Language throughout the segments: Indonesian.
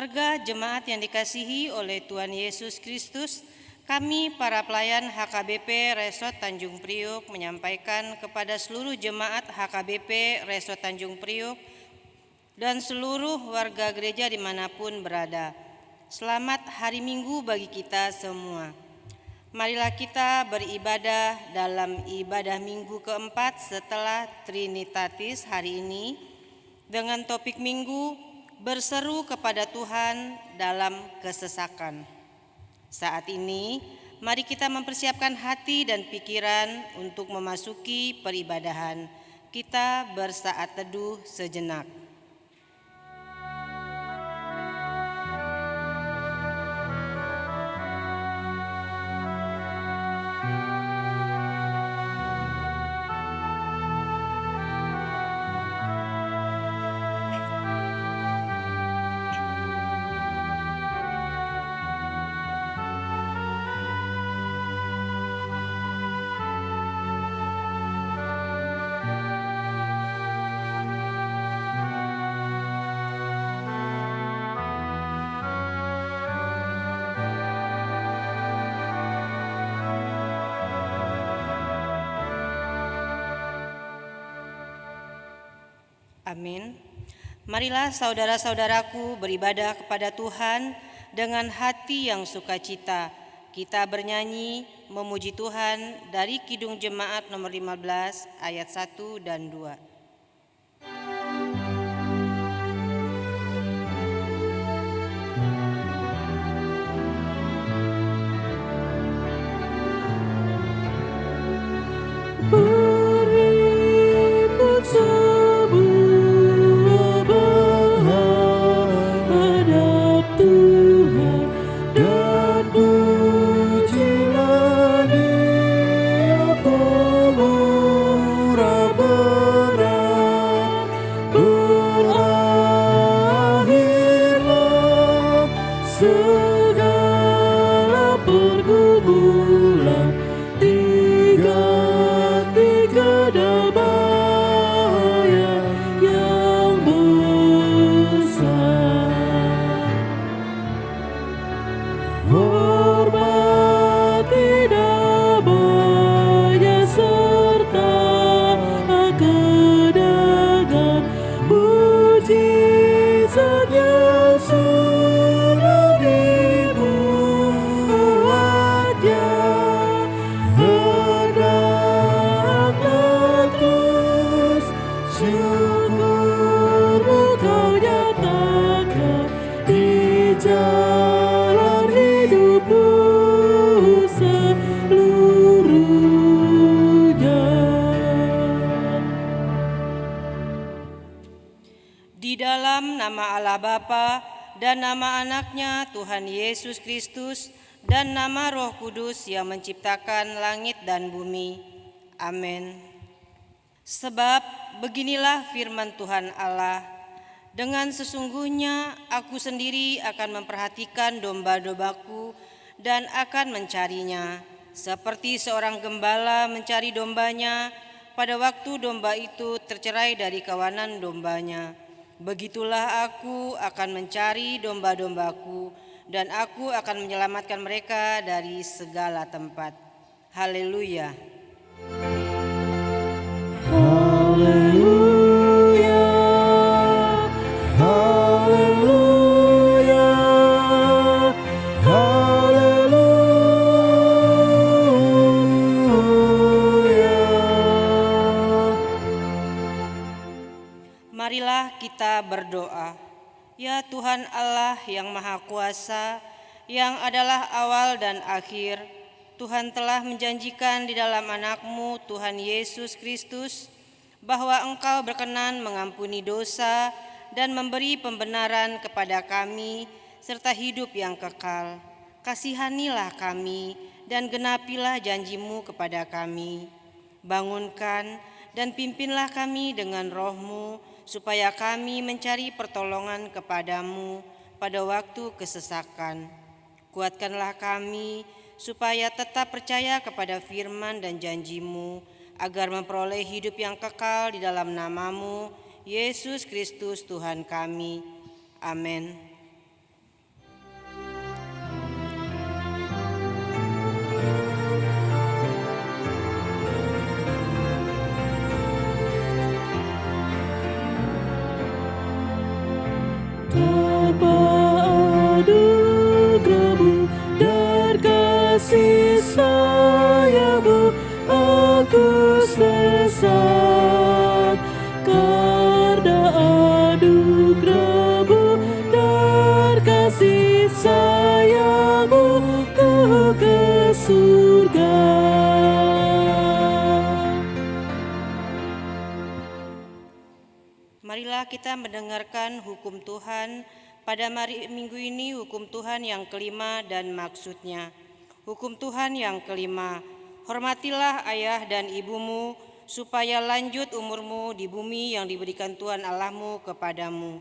Warga jemaat yang dikasihi oleh Tuhan Yesus Kristus, kami para pelayan HKBP Resort Tanjung Priok menyampaikan kepada seluruh jemaat HKBP Resort Tanjung Priok dan seluruh warga gereja dimanapun berada. Selamat hari Minggu bagi kita semua. Marilah kita beribadah dalam ibadah minggu keempat setelah Trinitatis hari ini dengan topik minggu berseru kepada Tuhan dalam kesesakan. Saat ini, mari kita mempersiapkan hati dan pikiran untuk memasuki peribadahan. Kita bersaat teduh sejenak. Amin. Marilah saudara-saudaraku beribadah kepada Tuhan dengan hati yang sukacita. Kita bernyanyi memuji Tuhan dari Kidung Jemaat nomor 15 ayat 1 dan 2. Di dalam nama Allah Bapa dan nama Anaknya Tuhan Yesus Kristus dan nama Roh Kudus yang menciptakan langit dan bumi. Amin. Sebab beginilah firman Tuhan Allah, dengan sesungguhnya aku sendiri akan memperhatikan domba-dombaku dan akan mencarinya, seperti seorang gembala mencari dombanya pada waktu domba itu tercerai dari kawanan dombanya. Begitulah aku akan mencari domba-dombaku dan aku akan menyelamatkan mereka dari segala tempat. Haleluya. Haleluya. Haleluya. Haleluya. Marilah kita berdoa. Ya Tuhan Allah yang Maha Kuasa, yang adalah awal dan akhir, Tuhan telah menjanjikan di dalam Anak-Mu Tuhan Yesus Kristus bahwa Engkau berkenan mengampuni dosa dan memberi pembenaran kepada kami serta hidup yang kekal. Kasihanilah kami dan genapilah janji-Mu kepada kami. Bangunkan dan pimpinlah kami dengan Roh-Mu supaya kami mencari pertolongan kepada-Mu pada waktu kesesakan. Kuatkanlah kami supaya tetap percaya kepada firman dan janji-Mu, agar memperoleh hidup yang kekal di dalam nama-Mu, Yesus Kristus Tuhan kami. Amin. kasih sayang-Mu aku sesat, karena anugerah-Mu dan kasih sayang-Mu ku ke surga. Marilah kita mendengarkan hukum Tuhan pada minggu ini, hukum Tuhan yang kelima dan maksudnya. Hukum Tuhan yang kelima, hormatilah ayah dan ibumu, supaya lanjut umurmu di bumi yang diberikan Tuhan Allahmu kepadamu.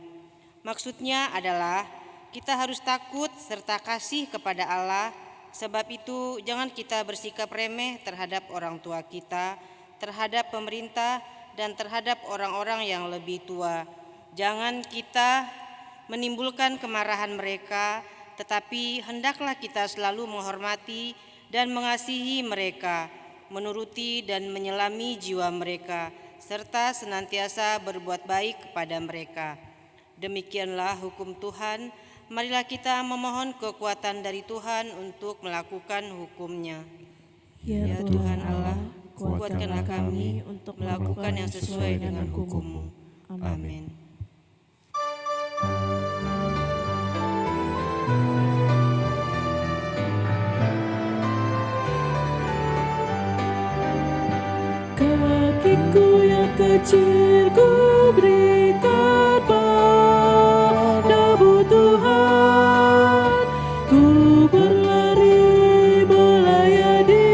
Maksudnya adalah kita harus takut serta kasih kepada Allah. Sebab itu jangan kita bersikap remeh terhadap orang tua kita, terhadap pemerintah, dan terhadap orang-orang yang lebih tua. Jangan kita menimbulkan kemarahan mereka, tetapi hendaklah kita selalu menghormati dan mengasihi mereka, menuruti dan menyelami jiwa mereka, serta senantiasa berbuat baik kepada mereka. Demikianlah hukum Tuhan. Marilah kita memohon kekuatan dari Tuhan untuk melakukan hukum-Nya. Ya Tuhan Allah, kuatkanlah kami untuk melakukan yang sesuai dengan hukum-Mu. Amin. Kakiku yang kecil ku berikan padamu Tuhan, ku berlari melayani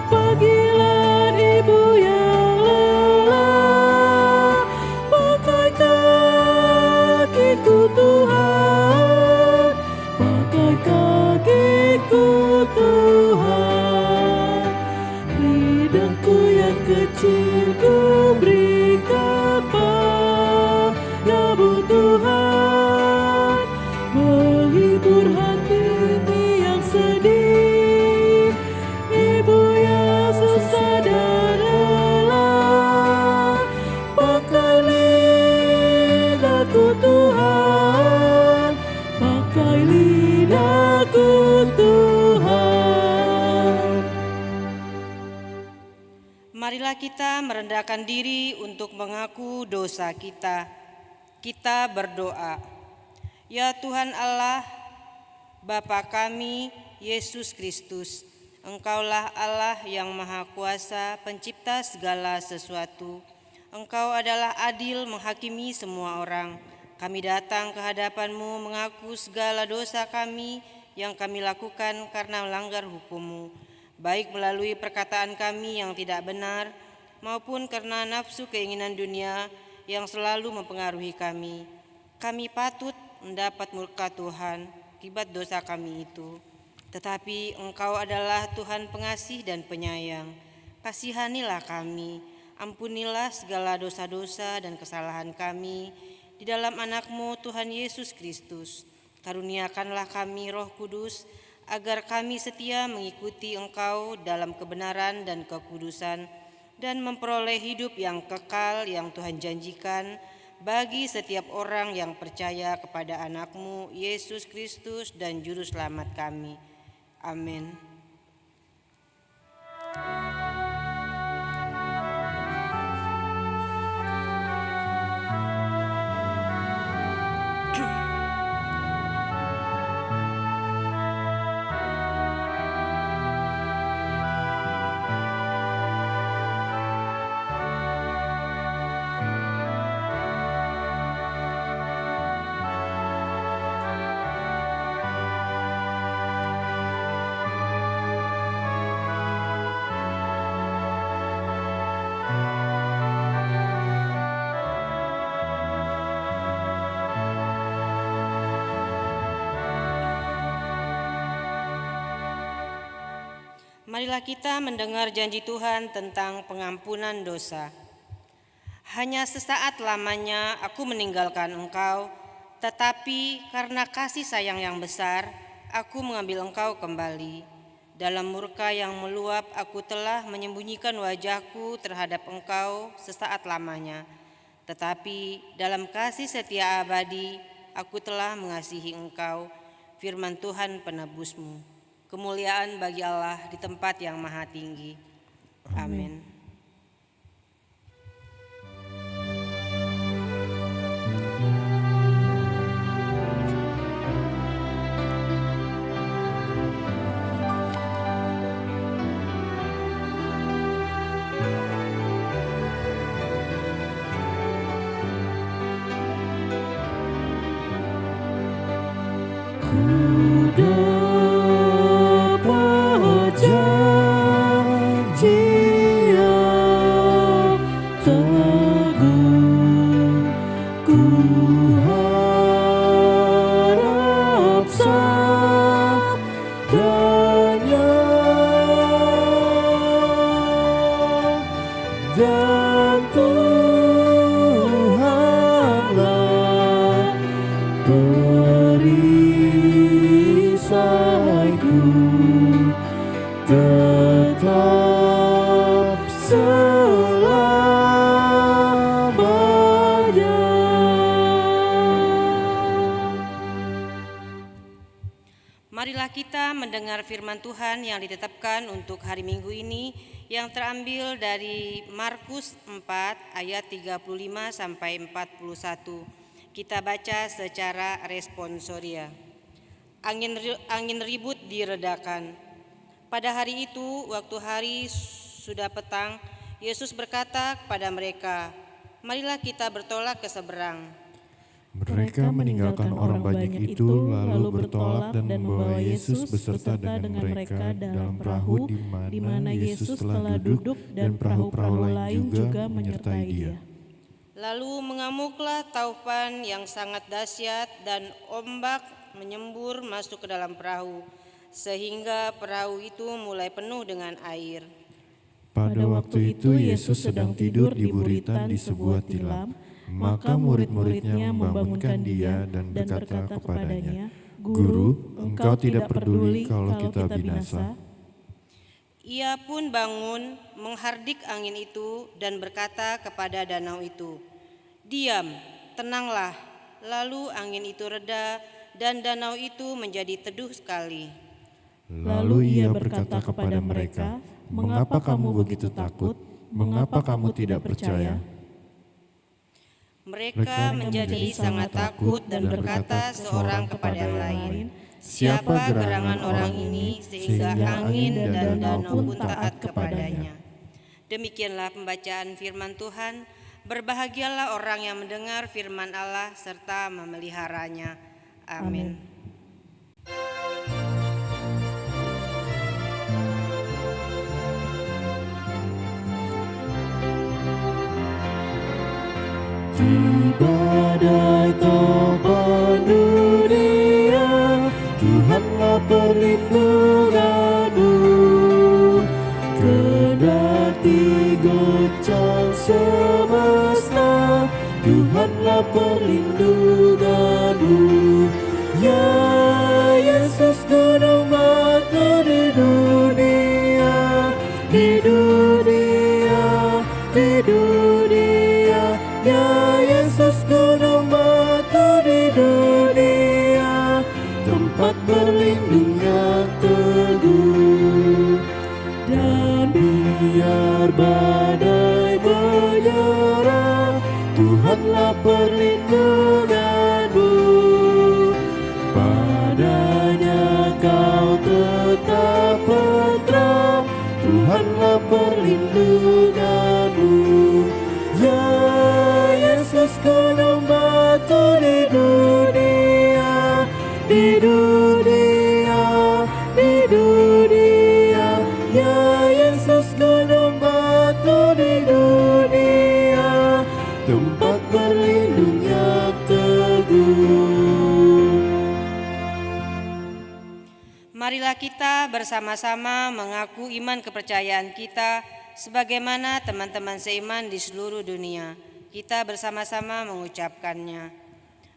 panggilan ibu yang lelah. Pakai kakiku Tuhan, pakai kakiku Tuhan, lidahku yang kecil ku berikan padamu Tuhan, menghibur hati yang sedih, ibu yang susah dan lelah. Pakai lidahku Tuhan, pakai lidahku Tuhan. Marilah kita merendahkan diri untuk mengaku dosa kita. Kita berdoa. Ya Tuhan Allah, Bapa kami, Yesus Kristus, Engkaulah Allah yang Maha Kuasa, pencipta segala sesuatu. Engkau adalah adil menghakimi semua orang. Kami datang ke hadapan-Mu mengaku segala dosa kami yang kami lakukan karena melanggar hukum-Mu, baik melalui perkataan kami yang tidak benar, maupun karena nafsu keinginan dunia yang selalu mempengaruhi kami. Kami patut mendapat murka Tuhan akibat dosa kami itu. Tetapi Engkau adalah Tuhan pengasih dan penyayang. Kasihanilah kami, ampunilah segala dosa-dosa dan kesalahan kami di dalam Anak-Mu Tuhan Yesus Kristus. Karuniakanlah kami Roh Kudus, agar kami setia mengikuti Engkau dalam kebenaran dan kekudusan, dan memperoleh hidup yang kekal yang Tuhan janjikan bagi setiap orang yang percaya kepada Anak-Mu Yesus Kristus dan Juru Selamat kami. Amin. Marilah kita mendengar janji Tuhan tentang pengampunan dosa. Hanya sesaat lamanya aku meninggalkan engkau, tetapi karena kasih sayang yang besar, aku mengambil engkau kembali. Dalam murka yang meluap, aku telah menyembunyikan wajahku terhadap engkau sesaat lamanya. Tetapi dalam kasih setia abadi, aku telah mengasihi engkau, firman Tuhan penebusmu. Kemuliaan bagi Allah di tempat yang maha tinggi. Amin. Dapat janji yang teguh, ku harap sabdanya dan Tuhanlah perisaiku tetap selamanya. Marilah kita mendengar firman Tuhan yang ditetapkan untuk hari Minggu ini yang terambil dari Markus 4 ayat 35 sampai 41. Kita baca secara responsoria. Angin ribut diredakan. Pada hari itu, waktu hari sudah petang, Yesus berkata kepada mereka, "Marilah kita bertolak ke seberang." Mereka meninggalkan orang banyak itu, lalu bertolak dan membawa Yesus beserta dengan mereka dalam perahu di mana Yesus telah duduk, dan perahu-perahu lain juga menyertai Dia. Lalu mengamuklah taufan yang sangat dahsyat dan ombak menyembur masuk ke dalam perahu, sehingga perahu itu mulai penuh dengan air. Pada waktu itu Yesus sedang tidur di buritan di sebuah tilam, maka murid-muridnya membangunkan Dia dan berkata kepadanya, "Guru, Engkau tidak peduli kalau kita binasa?" Ia pun bangun, menghardik angin itu dan berkata kepada danau itu, "Diam, tenanglah." Lalu angin itu reda dan danau itu menjadi teduh sekali. Lalu Ia berkata kepada mereka, "Mengapa kamu begitu takut? Mengapa kamu tidak percaya?" Mereka menjadi sangat takut dan berkata seorang kepada yang lain, "Siapa gerangan orang ini sehingga angin dan danau pun taat kepadanya?" Demikianlah pembacaan firman Tuhan. Berbahagialah orang yang mendengar firman Allah serta memeliharanya. Amin. Di badai topan dunia, Tuhanlah perlindunganmu. Kendati goncang semesta, Tuhanlah perlindunganmu. Ya Yesus, gunung batu di dunia, di dunia, di dunia. Ya Yesus, gunung batu di dunia, tempat berlindung yang teguh. Dan biar badai menyerang, Tuhanlah perlindunganmu. Padanya kau tetap tenteram, Tuhanlah perlindunganmu. Ya Yesus, gunung batu di dunia, di dunia, di dunia. Ya Yesus, gunung batu di dunia, tempat berlindung yang teguh. Marilah kita bersama-sama mengaku iman kepercayaan kita sebagaimana teman-teman seiman di seluruh dunia. Kita bersama-sama mengucapkannya.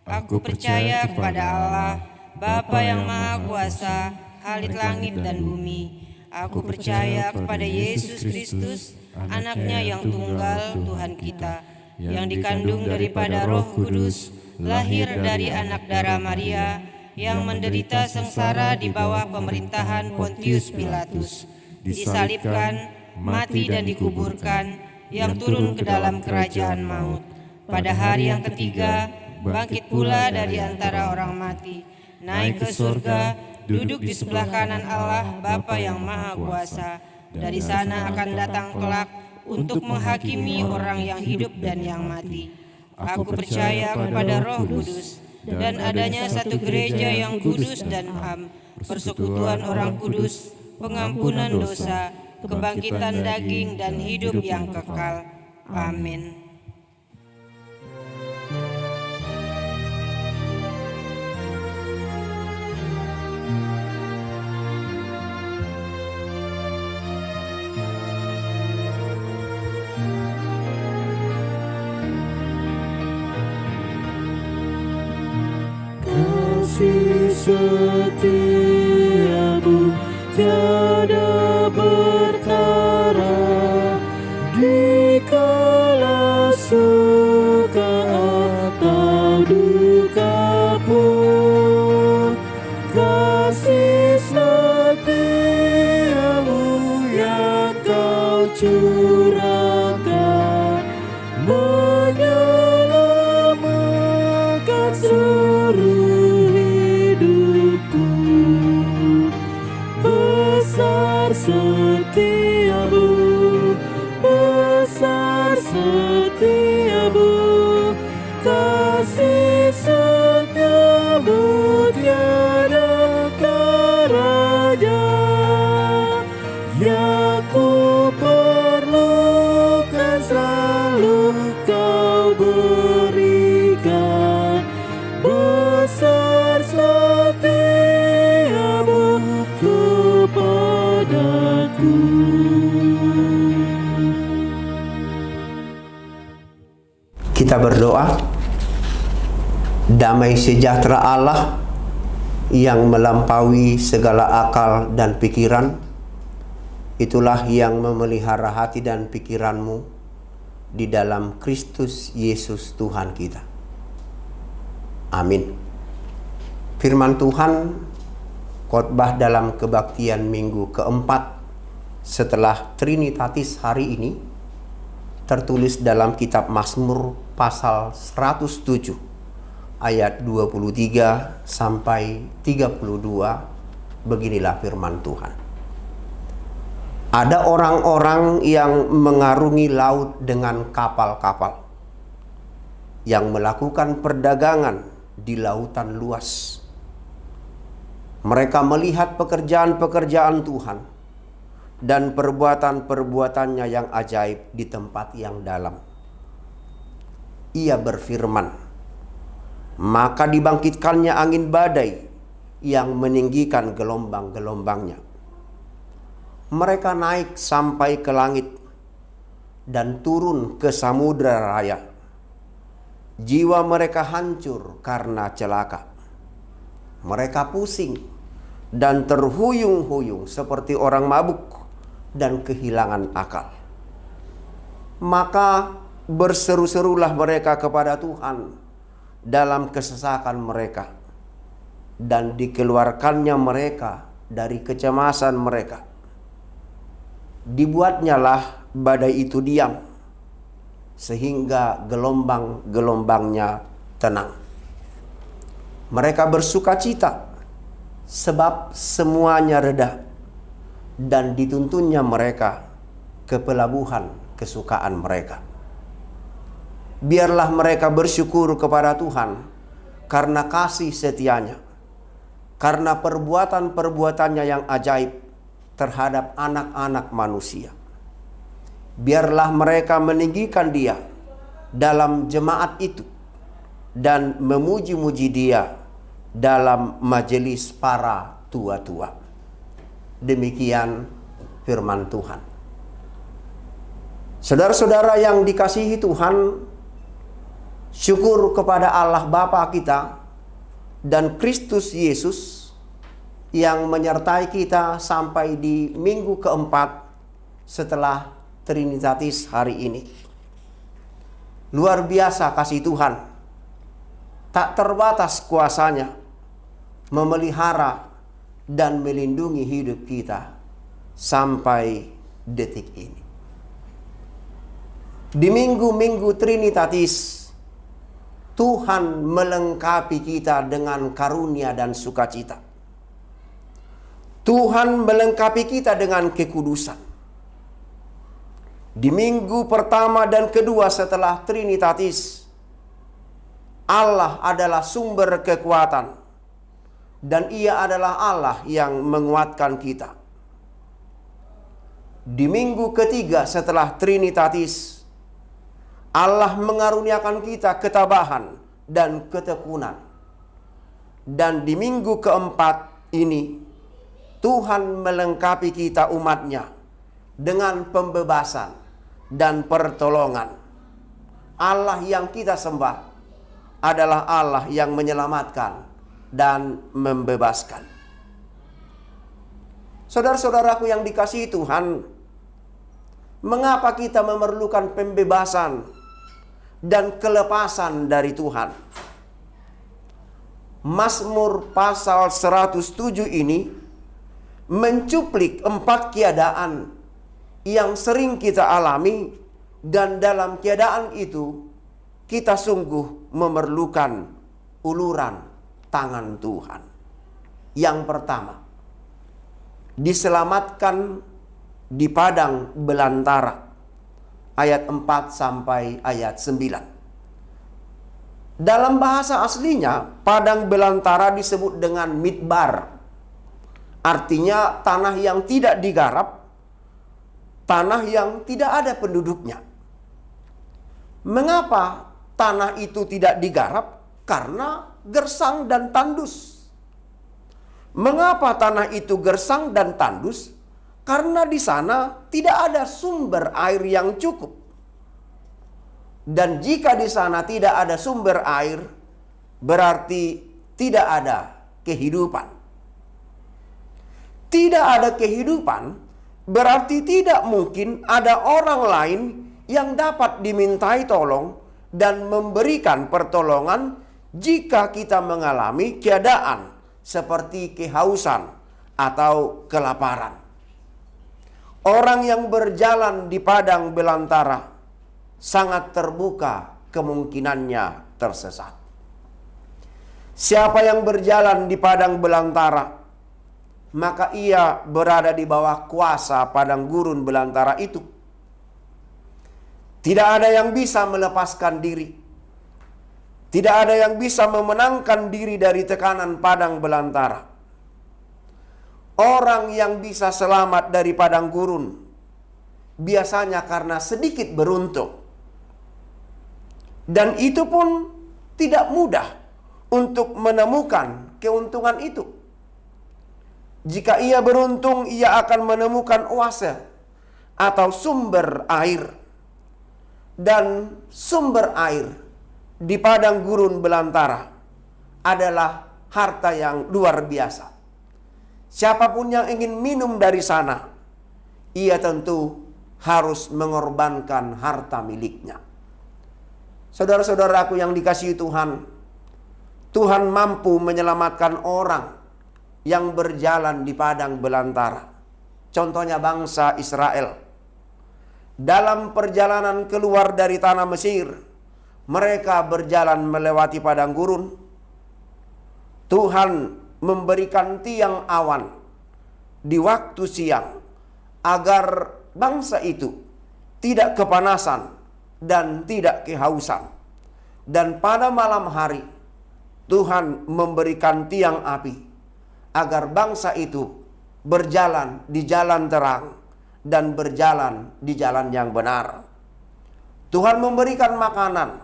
Aku percaya kepada Allah, Bapa yang Maha Kuasa, Khalik langit dan bumi. Aku percaya kepada Yesus Kristus, Anaknya yang tunggal Tuhan kita, yang dikandung daripada Roh Kudus, lahir dari anak darah Maria, yang menderita sengsara di bawah pemerintahan Pontius Pilatus, disalibkan, mati dan dikuburkan, yang turun ke dalam kerajaan maut. Pada hari yang ketiga, bangkit pula dari antara orang mati, naik ke surga, duduk di sebelah kanan Allah Bapa yang Maha Kuasa. Dari sana akan datang kelak untuk menghakimi orang yang hidup dan yang mati. Aku percaya kepada Roh Kudus dan adanya satu gereja yang kudus dan am, persekutuan orang kudus, pengampunan dosa, kebangkitan daging dan hidup yang kekal. Amin. Kasih setiamu tiada bertara, di kala suka atau duka pun. Kasih setiamu yang kau curahkan menyelamatkan seluruh hidupku. Besar setiamu, besar setiamu, kasih setiamu tiada taranya. Yang ku perlukan selalu kau berikan. Besar setiamu kepadaku. Kita berdoa. Damai sejahtera Allah yang melampaui segala akal dan pikiran, itulah yang memelihara hati dan pikiranmu di dalam Kristus Yesus Tuhan kita. Amin. Firman Tuhan, khotbah dalam kebaktian minggu keempat setelah Trinitatis hari ini, tertulis dalam kitab Mazmur pasal 107 ayat 23 sampai 32. Beginilah firman Tuhan. Ada orang-orang yang mengarungi laut dengan kapal-kapal, yang melakukan perdagangan di lautan luas. Mereka melihat pekerjaan-pekerjaan Tuhan dan perbuatan-perbuatannya yang ajaib di tempat yang dalam. Ia berfirman, maka dibangkitkannya angin badai yang meninggikan gelombang-gelombangnya. Mereka naik sampai ke langit dan turun ke samudera raya. Jiwa mereka hancur karena celaka. Mereka pusing dan terhuyung-huyung seperti orang mabuk dan kehilangan akal. Maka berseru-serulah mereka kepada Tuhan dalam kesesakan mereka, dan dikeluarkannya mereka dari kecemasan mereka. Dibuatnyalah badai itu diam, sehingga gelombang-gelombangnya tenang. Mereka bersuka cita, sebab semuanya reda, dan dituntunnya mereka ke pelabuhan kesukaan mereka. Biarlah mereka bersyukur kepada Tuhan karena kasih setianya, karena perbuatan-perbuatannya yang ajaib terhadap anak-anak manusia. Biarlah mereka meninggikan Dia dalam jemaat itu dan memuji-muji Dia dalam majelis para tua-tua. Demikian firman Tuhan. Saudara-saudara yang dikasihi Tuhan, syukur kepada Allah Bapa kita dan Kristus Yesus yang menyertai kita sampai di minggu keempat setelah Trinitatis hari ini. Luar biasa kasih Tuhan, tak terbatas kuasanya, memelihara dan melindungi hidup kita sampai detik ini. Di minggu-minggu Trinitatis, Tuhan melengkapi kita dengan karunia dan sukacita. Tuhan melengkapi kita dengan kekudusan. Di minggu pertama dan kedua setelah Trinitatis, Allah adalah sumber kekuatan dan Ia adalah Allah yang menguatkan kita. Di minggu ketiga setelah Trinitatis, Allah mengaruniakan kita ketabahan dan ketekunan. Dan di minggu keempat ini, Tuhan melengkapi kita umatnya dengan pembebasan dan pertolongan. Allah yang kita sembah adalah Allah yang menyelamatkan dan membebaskan. Saudara-saudaraku yang dikasihi Tuhan, mengapa kita memerlukan pembebasan dan kelepasan dari Tuhan? Mazmur pasal 107 ini mencuplik 4 keadaan yang sering kita alami, dan dalam keadaan itu kita sungguh memerlukan uluran tangan Tuhan. Yang pertama, diselamatkan di padang belantara. Ayat 4 sampai ayat 9. Dalam bahasa aslinya, padang belantara disebut dengan midbar. Artinya tanah yang tidak digarap, tanah yang tidak ada penduduknya. Mengapa tanah itu tidak digarap? Karena gersang dan tandus. Mengapa tanah itu gersang dan tandus? Karena di sana tidak ada sumber air yang cukup. Dan jika di sana tidak ada sumber air, berarti tidak ada kehidupan. Tidak ada kehidupan, berarti tidak mungkin ada orang lain yang dapat dimintai tolong dan memberikan pertolongan jika kita mengalami keadaan seperti kehausan atau kelaparan. Orang yang berjalan di padang belantara sangat terbuka kemungkinannya tersesat. Siapa yang berjalan di padang belantara, maka ia berada di bawah kuasa padang gurun belantara itu. Tidak ada yang bisa melepaskan diri. Tidak ada yang bisa memenangkan diri dari tekanan padang belantara. Orang yang bisa selamat dari padang gurun biasanya karena sedikit beruntung. Dan itu pun tidak mudah untuk menemukan keuntungan itu. Jika ia beruntung, ia akan menemukan oase atau sumber air. Dan sumber air di padang gurun belantara adalah harta yang luar biasa. Siapapun yang ingin minum dari sana, ia tentu harus mengorbankan harta miliknya. Saudara-saudaraku yang dikasihi Tuhan, Tuhan mampu menyelamatkan orang yang berjalan di padang belantara. Contohnya bangsa Israel. Dalam perjalanan keluar dari tanah Mesir, mereka berjalan melewati padang gurun. Tuhan memberikan tiang awan di waktu siang agar bangsa itu tidak kepanasan dan tidak kehausan. Dan pada malam hari Tuhan memberikan tiang api agar bangsa itu berjalan di jalan terang dan berjalan di jalan yang benar. Tuhan memberikan makanan,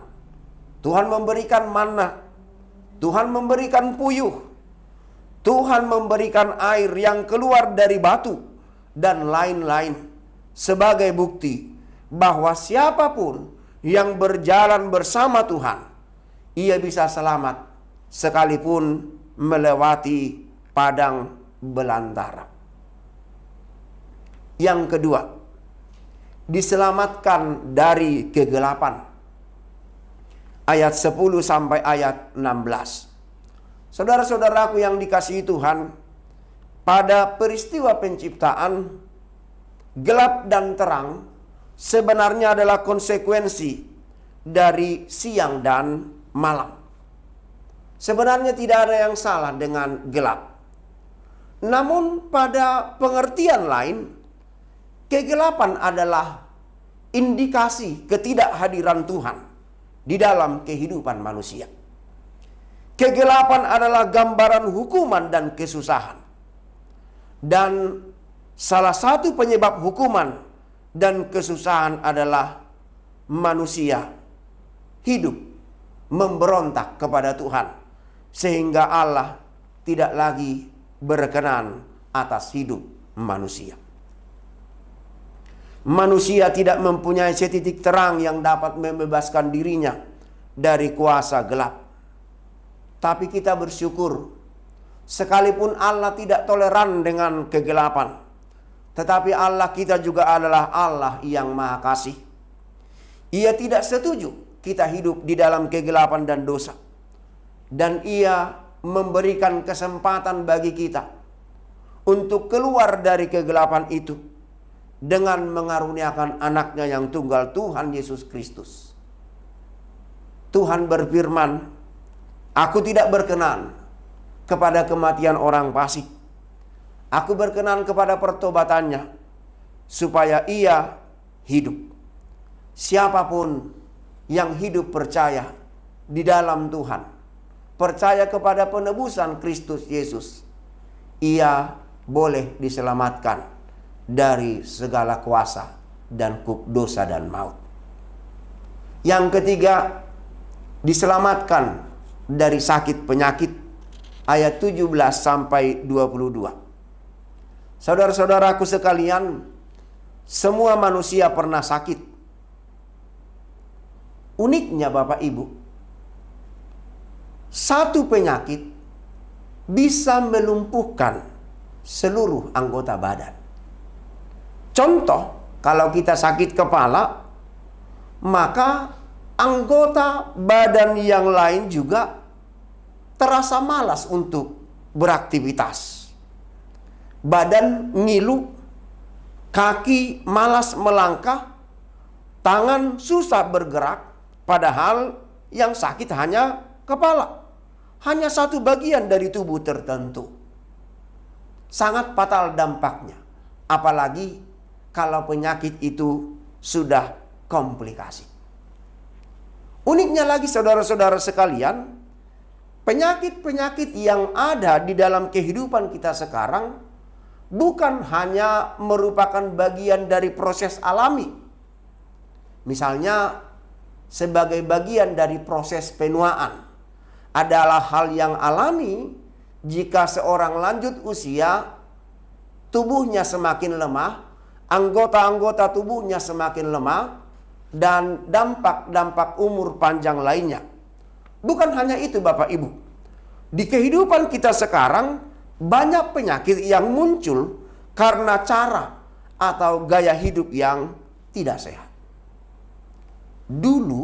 Tuhan memberikan manna, Tuhan memberikan puyuh, Tuhan memberikan air yang keluar dari batu, dan lain-lain sebagai bukti bahwa siapapun yang berjalan bersama Tuhan, ia bisa selamat sekalipun melewati padang belantara. Yang kedua, diselamatkan dari kegelapan. Ayat 10 sampai ayat 16. Saudara-saudaraku yang dikasihi Tuhan, pada peristiwa penciptaan, gelap dan terang sebenarnya adalah konsekuensi dari siang dan malam. Sebenarnya tidak ada yang salah dengan gelap. Namun pada pengertian lain, kegelapan adalah indikasi ketidakhadiran Tuhan di dalam kehidupan manusia. Kegelapan adalah gambaran hukuman dan kesusahan. Dan salah satu penyebab hukuman dan kesusahan adalah manusia hidup memberontak kepada Tuhan, sehingga Allah tidak lagi berkenan atas hidup manusia. Manusia tidak mempunyai setitik terang yang dapat membebaskan dirinya dari kuasa gelap. Tapi kita bersyukur, sekalipun Allah tidak toleran dengan kegelapan, tetapi Allah kita juga adalah Allah yang Maha Kasih. Ia tidak setuju kita hidup di dalam kegelapan dan dosa. Dan Ia memberikan kesempatan bagi kita untuk keluar dari kegelapan itu dengan mengaruniakan anaknya yang tunggal, Tuhan Yesus Kristus. Tuhan berfirman, "Aku tidak berkenan kepada kematian orang fasik. Aku berkenan kepada pertobatannya, supaya ia hidup." Siapapun yang hidup percaya di dalam Tuhan, percaya kepada penebusan Kristus Yesus, ia boleh diselamatkan dari segala kuasa dan dosa dan maut. Yang ketiga, diselamatkan dari sakit penyakit, ayat 17 sampai 22. Saudara-saudaraku sekalian, semua manusia pernah sakit. Uniknya Bapak Ibu, satu penyakit bisa melumpuhkan seluruh anggota badan. Contoh, kalau kita sakit kepala, maka anggota badan yang lain juga terasa malas untuk beraktivitas. Badan ngilu, kaki malas melangkah, tangan susah bergerak, padahal yang sakit hanya kepala. Hanya satu bagian dari tubuh tertentu. Sangat fatal dampaknya. Apalagi kalau penyakit itu sudah komplikasi. Uniknya lagi saudara-saudara sekalian, penyakit-penyakit yang ada di dalam kehidupan kita sekarang bukan hanya merupakan bagian dari proses alami. Misalnya sebagai bagian dari proses penuaan. Adalah hal yang alami jika seorang lanjut usia, tubuhnya semakin lemah, anggota-anggota tubuhnya semakin lemah, dan dampak-dampak umur panjang lainnya. Bukan hanya itu Bapak Ibu. Di kehidupan kita sekarang, banyak penyakit yang muncul karena cara atau gaya hidup yang tidak sehat. Dulu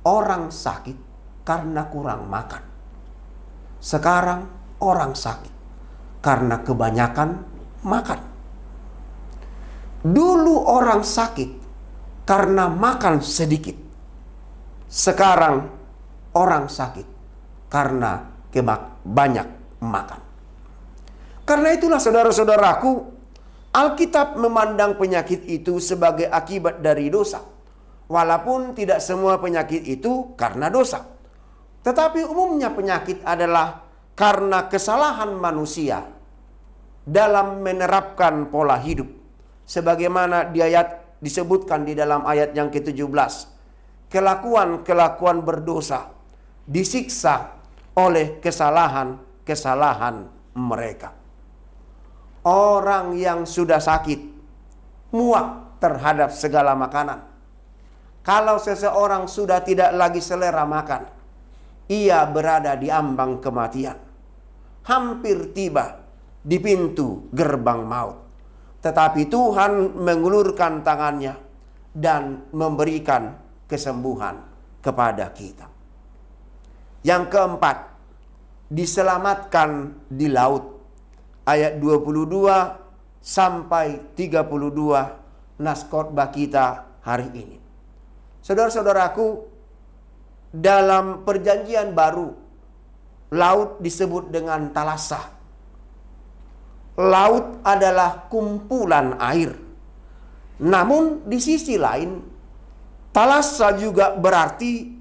orang sakit karena kurang makan. Sekarang orang sakit karena kebanyakan makan. Dulu orang sakit karena makan sedikit. Sekarang orang sakit karena banyak makan. Karena itulah saudara-saudaraku, Alkitab memandang penyakit itu sebagai akibat dari dosa. Walaupun tidak semua penyakit itu karena dosa. Tetapi umumnya penyakit adalah karena kesalahan manusia dalam menerapkan pola hidup. Sebagaimana disebutkan di dalam ayat yang ke-17. Kelakuan-kelakuan berdosa disiksa oleh kesalahan-kesalahan mereka. Orang yang sudah sakit muak terhadap segala makanan. Kalau seseorang sudah tidak lagi selera makan, ia berada di ambang kematian. Hampir tiba di pintu gerbang maut. Tetapi Tuhan mengulurkan tangannya dan memberikan kesembuhan kepada kita. Yang keempat, diselamatkan di laut. Ayat 22 sampai 32 nas khotbah kita hari ini. Saudara-saudaraku, dalam perjanjian baru, laut disebut dengan talasa. Laut adalah kumpulan air. Namun di sisi lain, talasa juga berarti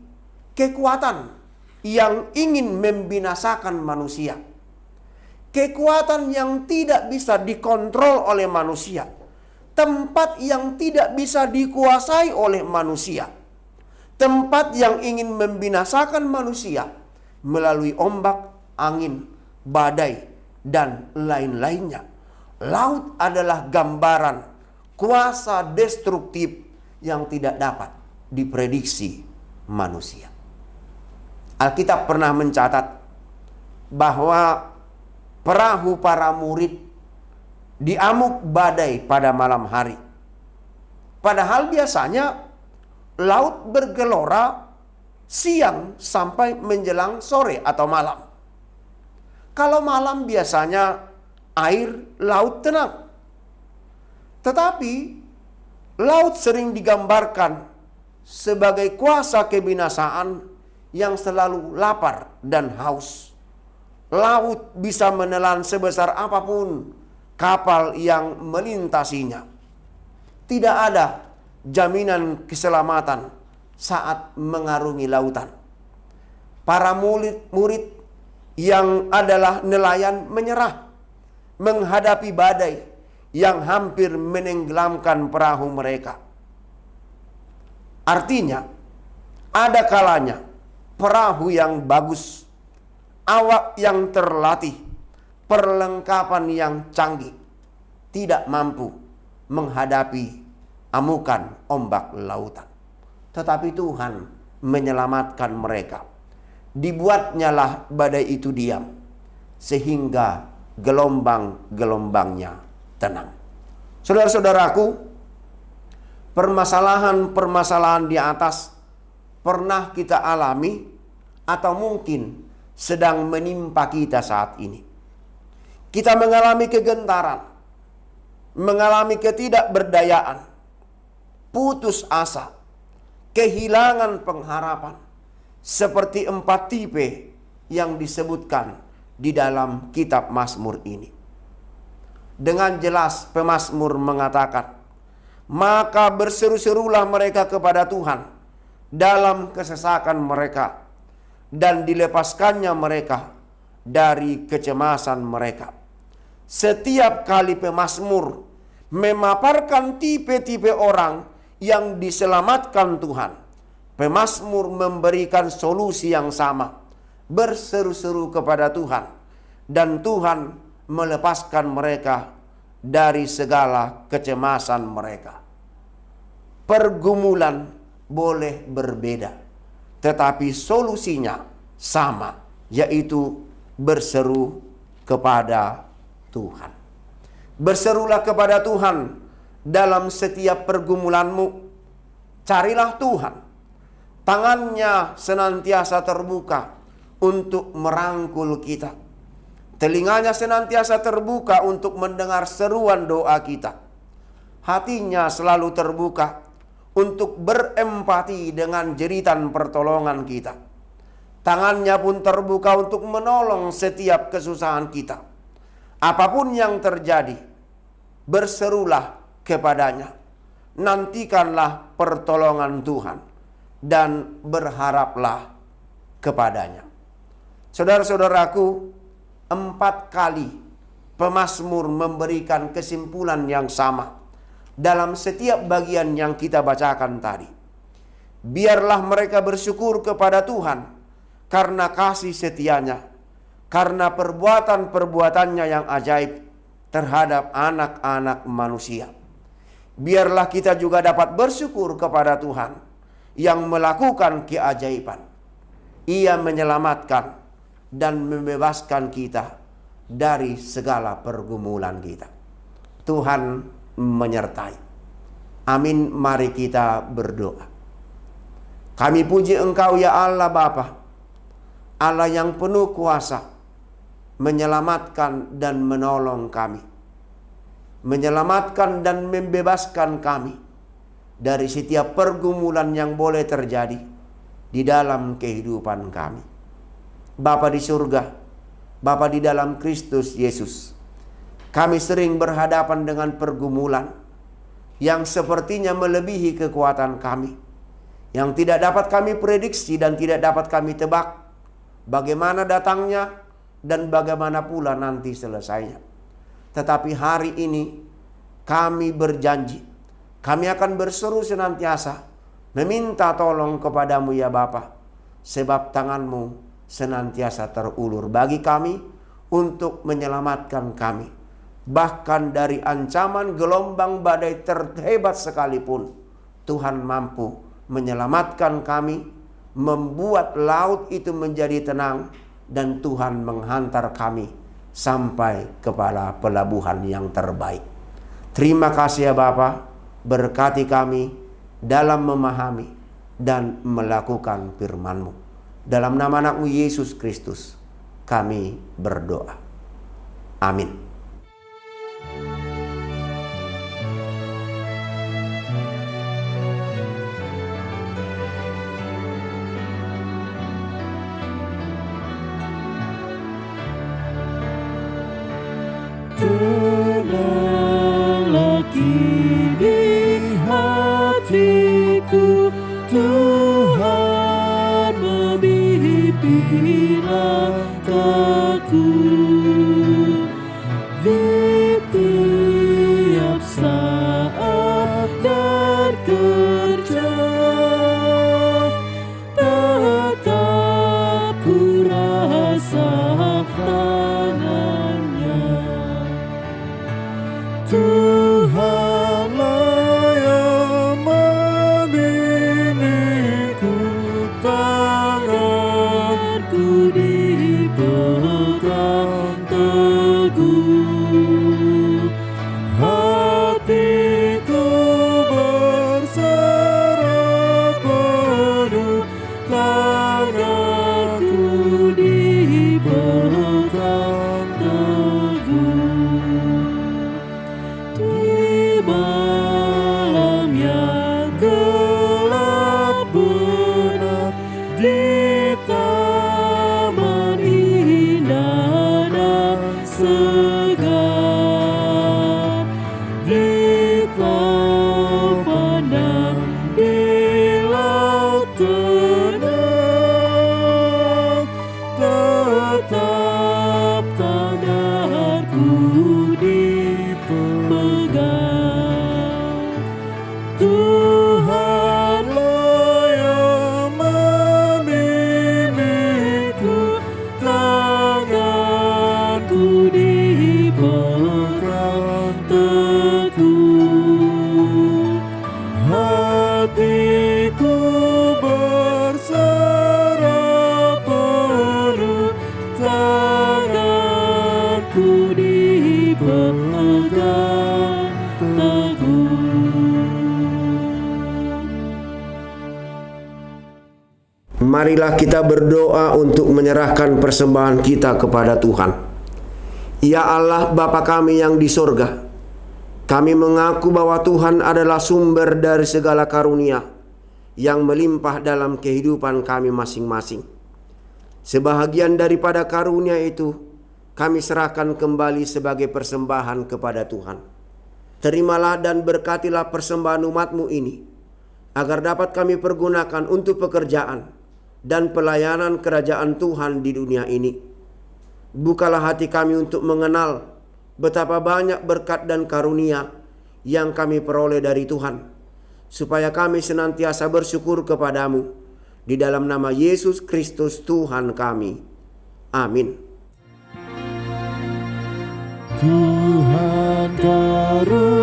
kekuatan yang ingin membinasakan manusia. Kekuatan yang tidak bisa dikontrol oleh manusia. Tempat yang tidak bisa dikuasai oleh manusia. Tempat yang ingin membinasakan manusia melalui ombak, angin, badai, dan lain-lainnya. Laut adalah gambaran kuasa destruktif yang tidak dapat diprediksi manusia. Alkitab pernah mencatat bahwa perahu para murid diamuk badai pada malam hari. Padahal biasanya laut bergelora siang sampai menjelang sore atau malam. Kalau malam biasanya air laut tenang. Tetapi laut sering digambarkan sebagai kuasa kebinasaan yang selalu lapar dan haus. Laut bisa menelan sebesar apapun kapal yang melintasinya. Tidak ada jaminan keselamatan saat mengarungi lautan. Para murid yang adalah nelayan menyerah menghadapi badai yang hampir menenggelamkan perahu mereka. Artinya, ada kalanya perahu yang bagus, awak yang terlatih, perlengkapan yang canggih tidak mampu menghadapi amukan ombak lautan. Tetapi Tuhan menyelamatkan mereka. Dibuatnyalah badai itu diam, sehingga gelombang-gelombangnya tenang. Saudara-saudaraku, permasalahan-permasalahan di atas pernah kita alami atau mungkin sedang menimpa kita saat ini. Kita mengalami kegentaran, mengalami ketidakberdayaan, putus asa, kehilangan pengharapan, seperti 4 tipe yang disebutkan di dalam kitab Mazmur ini. Dengan jelas pemazmur mengatakan, maka berseru-serulah mereka kepada Tuhan dalam kesesakan mereka, dan dilepaskannya mereka dari kecemasan mereka. Setiap kali pemazmur memaparkan tipe-tipe orang yang diselamatkan Tuhan, pemazmur memberikan solusi yang sama, berseru-seru kepada Tuhan, dan Tuhan melepaskan mereka dari segala kecemasan mereka. Pergumulan boleh berbeda, tetapi solusinya sama, yaitu berseru kepada Tuhan. Berserulah kepada Tuhan dalam setiap pergumulanmu. Carilah Tuhan. Tangannya senantiasa terbuka untuk merangkul kita. Telinganya senantiasa terbuka untuk mendengar seruan doa kita. Hatinya selalu terbuka untuk berempati dengan jeritan pertolongan kita. Tangannya pun terbuka untuk menolong setiap kesusahan kita. Apapun yang terjadi, berserulah kepadanya. Nantikanlah pertolongan Tuhan dan berharaplah kepadanya. Saudara-saudaraku, 4 kali pemazmur memberikan kesimpulan yang sama dalam setiap bagian yang kita bacakan tadi. Biarlah mereka bersyukur kepada Tuhan karena kasih setianya, karena perbuatan-perbuatannya yang ajaib terhadap anak-anak manusia. Biarlah kita juga dapat bersyukur kepada Tuhan yang melakukan keajaiban. Ia menyelamatkan dan membebaskan kita dari segala pergumulan kita. Tuhan menyertai. Amin. Mari kita berdoa. Kami puji Engkau ya Allah Bapa, Allah yang penuh kuasa, menyelamatkan dan menolong kami, menyelamatkan dan membebaskan kami dari setiap pergumulan yang boleh terjadi di dalam kehidupan kami. Bapa di surga, Bapa di dalam Kristus Yesus, kami sering berhadapan dengan pergumulan yang sepertinya melebihi kekuatan kami, yang tidak dapat kami prediksi dan tidak dapat kami tebak bagaimana datangnya dan bagaimana pula nanti selesainya. Tetapi hari ini kami berjanji, kami akan berseru senantiasa, meminta tolong kepadamu ya Bapa, sebab tanganmu senantiasa terulur bagi kami untuk menyelamatkan kami. Bahkan dari ancaman gelombang badai terhebat sekalipun, Tuhan mampu menyelamatkan kami, membuat laut itu menjadi tenang, dan Tuhan menghantar kami sampai kepada pelabuhan yang terbaik. Terima kasih ya Bapa, berkati kami dalam memahami dan melakukan firman-Mu. Dalam nama anak-Mu Yesus Kristus, kami berdoa. Amin. Tenanglah kini hatiku, Tuhan membimbing langkahku di tiap saat dan kerja. Tetap ku rasakan Tuhanlah yang membimbingku, tanganku dipegang teguh, hatiku berserah penuh, tanganku dipegang teguh. Di malam yang gelap benar, di taman indah dan segar, di taufan dan di laut tenang, tetap tanganku Tuhanlah yang membimbingku, tanganku dipegang teguh, hatiku berserah penuh, tanganku dipegang teguh. Marilah kita berdoa untuk menyerahkan persembahan kita kepada Tuhan. Ya Allah Bapa kami yang di surga, kami mengaku bahwa Tuhan adalah sumber dari segala karunia yang melimpah dalam kehidupan kami masing-masing. Sebahagian daripada karunia itu kami serahkan kembali sebagai persembahan kepada Tuhan. Terimalah dan berkatilah persembahan umat-Mu ini, agar dapat kami pergunakan untuk pekerjaan dan pelayanan kerajaan Tuhan di dunia ini. Bukalah hati kami untuk mengenal betapa banyak berkat dan karunia yang kami peroleh dari Tuhan, supaya kami senantiasa bersyukur kepadamu. Di dalam nama Yesus Kristus Tuhan kami. Amin. Tuhan karuniamu,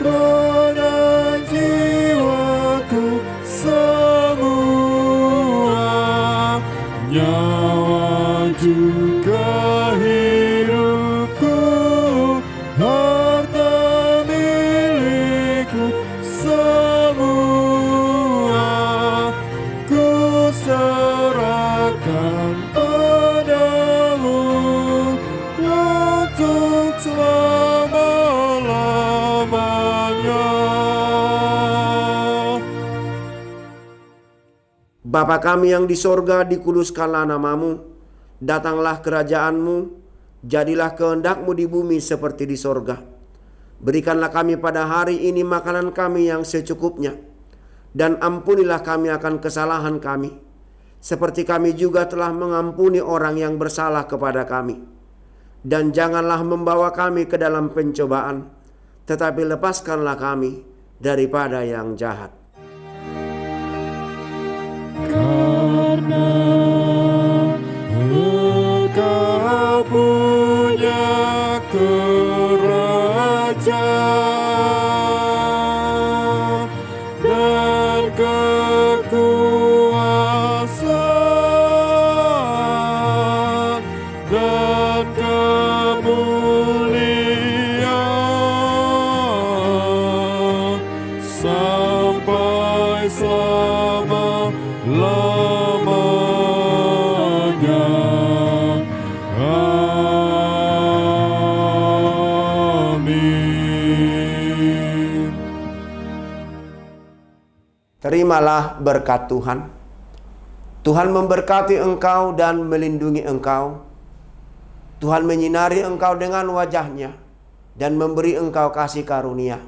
roh dan jiwaku semua, nyawa juga hidupku, harta milikku semua, ku serahkan selama-lamanya. Bapa kami yang di sorga, dikuduskanlah namamu, datanglah kerajaanmu, jadilah kehendakmu di bumi seperti di sorga. Berikanlah kami pada hari ini makanan kami yang secukupnya, dan ampunilah kami akan kesalahan kami, seperti kami juga telah mengampuni orang yang bersalah kepada kami. Dan janganlah membawa kami ke dalam pencobaan, tetapi lepaskanlah kami daripada yang jahat. Karena Engkau punya kerajaan dan kekuasaan dan kemuliaan sampai selama-lamanya. Amin. Terimalah berkat Tuhan. Tuhan memberkati engkau dan melindungi engkau. Tuhan menyinari engkau dengan wajah-Nya dan memberi engkau kasih karunia.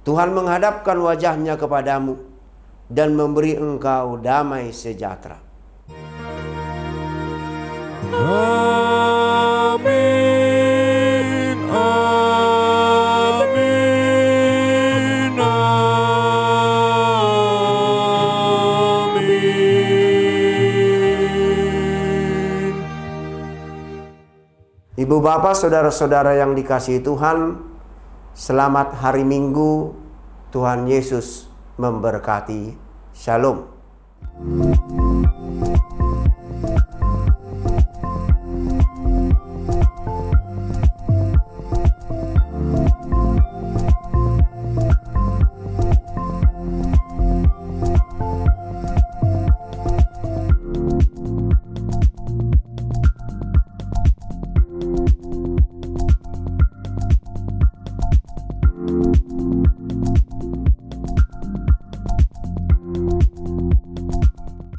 Tuhan menghadapkan wajah-Nya kepadamu dan memberi engkau damai sejahtera. Amin. Amin. Amin. Ibu bapak, saudara-saudara yang dikasihi Tuhan, selamat hari Minggu. Tuhan Yesus memberkati. Shalom.